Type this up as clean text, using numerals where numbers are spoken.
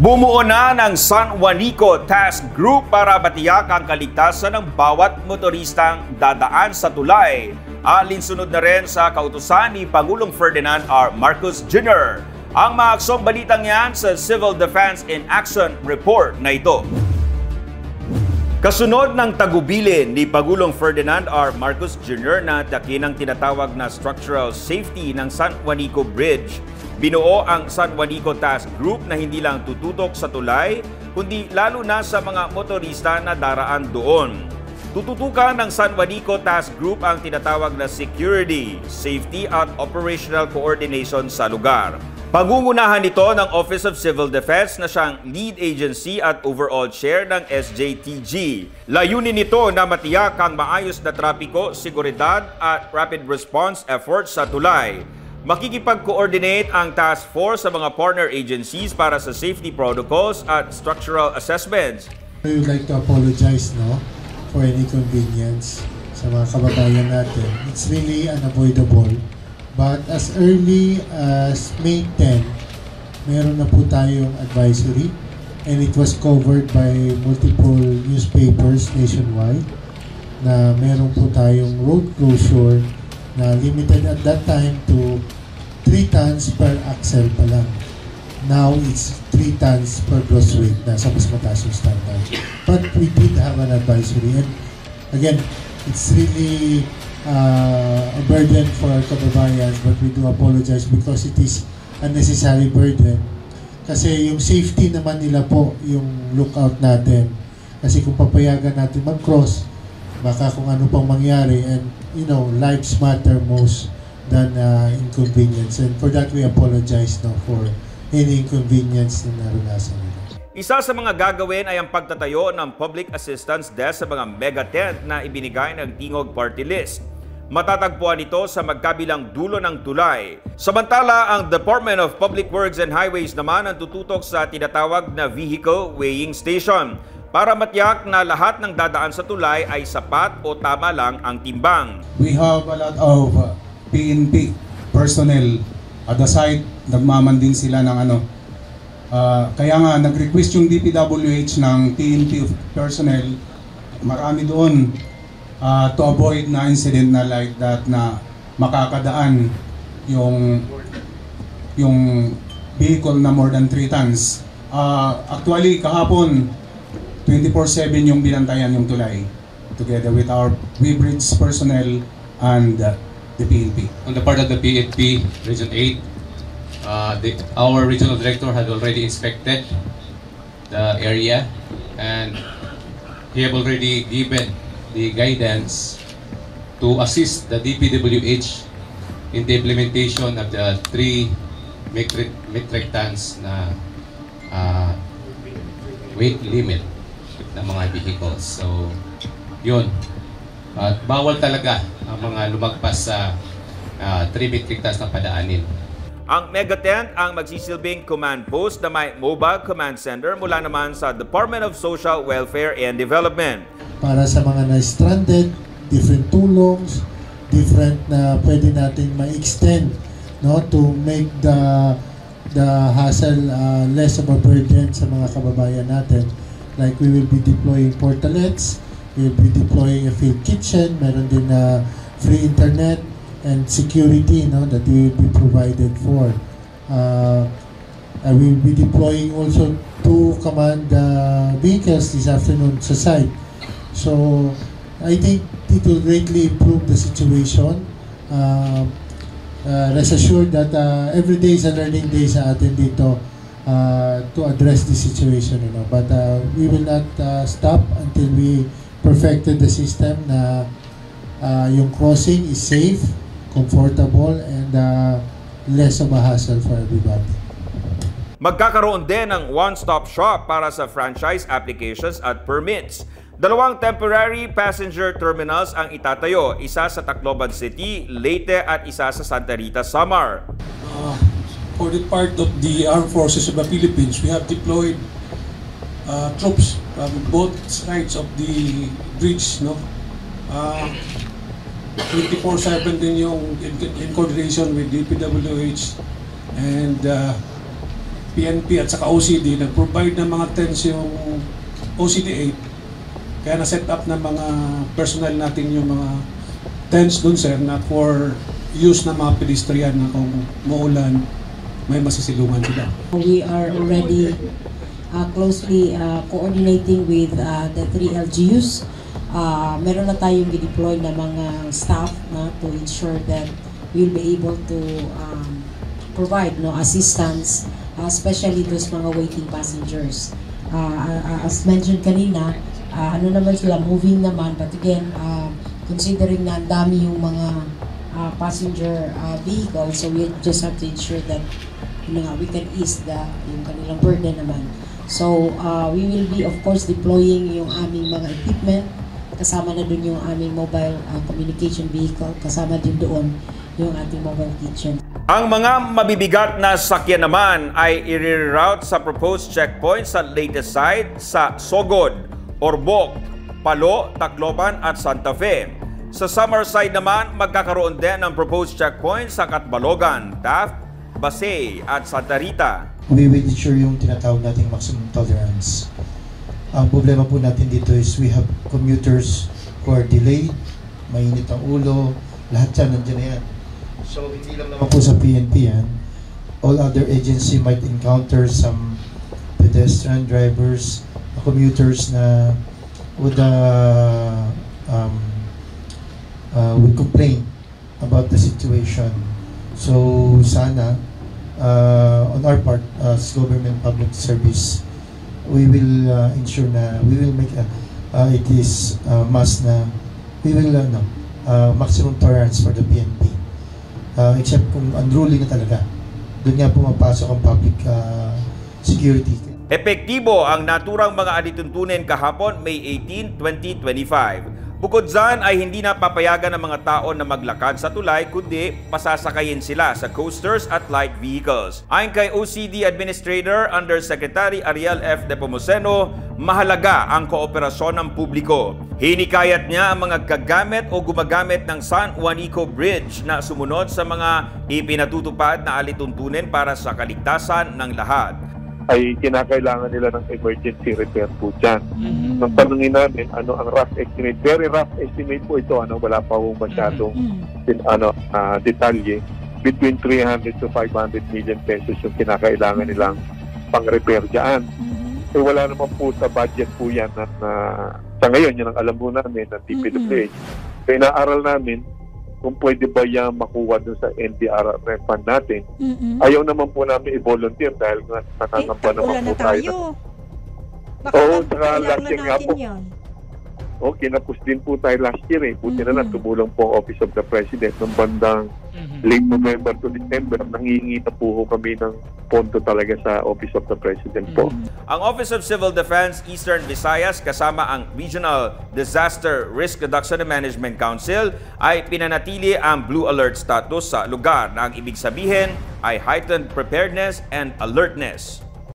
Bumuo na ng San Juanico Task Group para matiyak ang kaligtasan ng bawat motoristang dadaan sa tulay. Alinsunod na rin sa kautusan ni Pangulong Ferdinand R. Marcos Jr. Ang maaksong balitang yan sa Civil Defense in Action Report na ito. Kasunod ng tagubilin ni Pangulong Ferdinand R. Marcos Jr. na takin ang tinatawag na structural safety ng San Juanico Bridge, binuo ang San Juanico Task Group na hindi lang tututok sa tulay, kundi lalo na sa mga motorista na daraan doon. Tututukan ng San Juanico Task Group ang tinatawag na security, safety at operational coordination sa lugar. Pangungunahan nito ng Office of Civil Defense na siyang lead agency at overall chair ng SJTG. Layunin nito na matiyak ang maayos na trapiko, seguridad at rapid response efforts sa tulay. Makikipag-coordinate ang task force sa mga partner agencies para sa safety protocols at structural assessments. We would like to apologize for any inconvenience sa mga kababayan natin. It's really unavoidable. But as early as May 10, meron na po tayong advisory and it was covered by multiple newspapers nationwide na meron po tayong road closure na limited at that time to 3 tons per axle pa lang. Now it's 3 tons per gross weight na sa mas mataas yung standard. But we did have an advisory and again, it's really a burden for our kababayans, but we do apologize because it is a necessary burden. Kasi yung safety naman nila po yung lookout natin. Kasi kung papayagan natin mag-cross, baka kung ano pang mangyari, and lives matter most than inconvenience. And for that, we apologize for any inconvenience na naranasan nila. Isa sa mga gagawin ay ang pagtatayo ng public assistance desk sa mga mega tent na ibinigay ng Tingog Party List. Matatagpuan ito sa magkabilang dulo ng tulay. Samantala, ang Department of Public Works and Highways naman ang tututok sa tinatawag na Vehicle Weighing Station para matiyak na lahat ng dadaan sa tulay ay sapat o tama lang ang timbang. We have a lot of PNP personnel at the site. Nagmaman din sila ng kaya nga nag-request yung DPWH ng PNP personnel, marami doon to avoid na incident na like that na makakadaan yung vehicle na more than 3 tons. Actually kahapon 24/7 yung binantayan yung tulay together with our WeBridge personnel and the PNP. On the part of the PNP Region 8, our regional director had already inspected the area and he have already given the guidance to assist the DPWH in the implementation of the 3 metric tons na weight limit ng mga vehicles. So, yun. Bawal talaga ang mga lumagpas sa 3 metric tons na padaanin. Ang megatent ang magsisilbing command post na may mobile command center mula naman sa Department of Social Welfare and Development. Para sa mga na-stranded, different tulongs, different na pwede natin ma-extend to make the hassle less of a burden sa mga kababayan natin. Like we will be deploying portalets, we will be deploying a field kitchen, meron din na free internet, and security that we will be provided for. I will be deploying also 2 command vehicles this afternoon sa site. So I think it will greatly improve the situation. Rest assured that every day is a learning day sa atin dito to address this situation. But we will not stop until we perfected the system na yung crossing is safe, comfortable, and less of a hassle for everybody. Magkakaroon din ng one-stop shop para sa franchise applications at permits. 2 temporary passenger terminals ang itatayo, isa sa Tacloban City, Leyte at isa sa Santa Rita, Samar. For the part of the Armed Forces of the Philippines, we have deployed troops from both sides of the bridge. 24/7 din yung in coordination with DPWH and PNP at saka OCD, nag-provide ng mga tents yung OCD 8. Kaya na-set up ng mga personnel natin yung mga tents dun, sir, na for use ng mga pedestrian na kung maulan, may masisilungan sila. We are already closely coordinating with the 3 LGUs. Meron na tayong i-deploy na mga staff to ensure that we'll be able to provide assistance, especially those mga waiting passengers. As mentioned kanina, ano naman sila, moving naman, but again, considering na ang dami yung mga passenger vehicles, so we just have to ensure that we can ease yung kanilang burden naman. So we will be of course deploying yung aming mga equipment, kasama na dun yung aming mobile communication vehicle, kasama din doon yung ating mobile kitchen. Ang mga mabibigat na sakyan naman ay i-reroute sa proposed checkpoint sa latest site sa Sogod, Orbok, Palo, Tacloban at Santa Fe. Sa summer side naman, magkakaroon din ng proposed checkpoint sa Catbalogan, Taft, Basay at Santa Rita. We will ensure yung tinatawag nating maximum tolerance. Ang problema po natin dito is we have commuters who are delayed, mainit ang ulo, lahat yan, nandiyan na yan. So hindi lang naman po sa PNP yan. All other agency might encounter some pedestrian drivers, commuters na would complain about the situation. So sana on our part as government public service, we will ensure na we will make it is must na we will maximum tolerance for the PNP, except kung unruly na talaga, doon nga pumapasok ang public security. Epektibo ang naturang mga alituntunin kahapon, May 18, 2025. Bukod dyan ay hindi na papayagan ng mga tao na maglakad sa tulay, kundi pasasakayin sila sa coasters at light vehicles. Ayon kay OCD Administrator Undersecretary Ariel F. Depomuceno, mahalaga ang kooperasyon ng publiko. Hinikayat niya ang mga gagamit o gumagamit ng San Juanico Bridge na sumunod sa mga ipinatutupad na alituntunin para sa kaligtasan ng lahat. Ay kinakailangan nila ng emergency repair po dyan. Nang tanungin namin, ano ang rough estimate? Very rough estimate po ito, wala pa po masyadong detalye. Between 300 to 500 million pesos yung kinakailangan nilang pang-repair dyan. So wala naman po sa budget po yan na sa ngayon, yan ang alam po namin ng DPWH. So inaaral namin kung pwede ba yan makuha dun sa NDRRF fund natin. Ayaw naman po namin i-volunteer dahil nakangamba naman po tayo. Oo, saka last year nga po. O, kinapos din po tayo last year eh. Buti na lang, tumulong po ang Office of the President ng bandang late November to December. Nangihingi na po kami ng pondo talaga sa Office of the President po. Ang Office of Civil Defense Eastern Visayas kasama ang Regional Disaster Risk Reduction and Management Council ay pinanatili ang Blue Alert status sa lugar na ang ibig sabihin ay heightened preparedness and alertness.